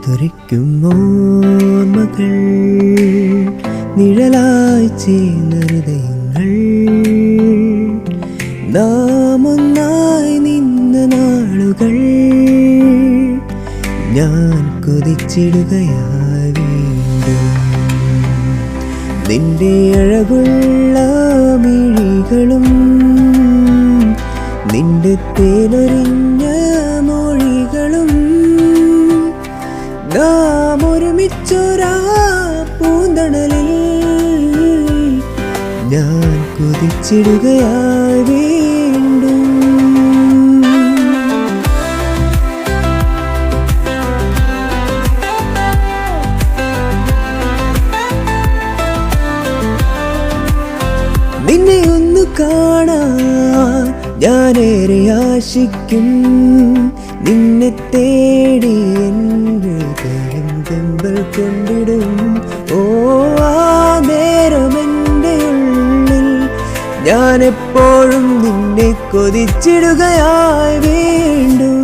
തുരയ്ക്കും ഓർമ്മകൾ നിഴലായി ചേർന്ന ഹൃദയങ്ങൾ നാം ഒന്നായി നിന്ന നാളുകൾ ഞാൻ കൊതിച്ചിടുകയായി വീണ്ടും നിന്റെ അഴകുള്ള മിഴികളും നിന്റെ തേനൊരിഞ്ഞ മൊഴികളും നാം ഒരുമിച്ചൊരാ പൂന്തണലിൽ ഞാൻ കൊതിച്ചിടുകയായി വീണ്ടും നിന്നെ ഒന്ന് കാണാൻ ഞാനേറെ ആശിക്കും നിന്നെ തേടി എൻ്റെ ഹൃദയം വെമ്പൽ കൊണ്ടിടും ഓ ആ നേരം എൻ്റെ ഉള്ളിൽ ഞാൻ എപ്പോഴും നിന്നെ കൊതിച്ചിടുകയായി വീണ്ടും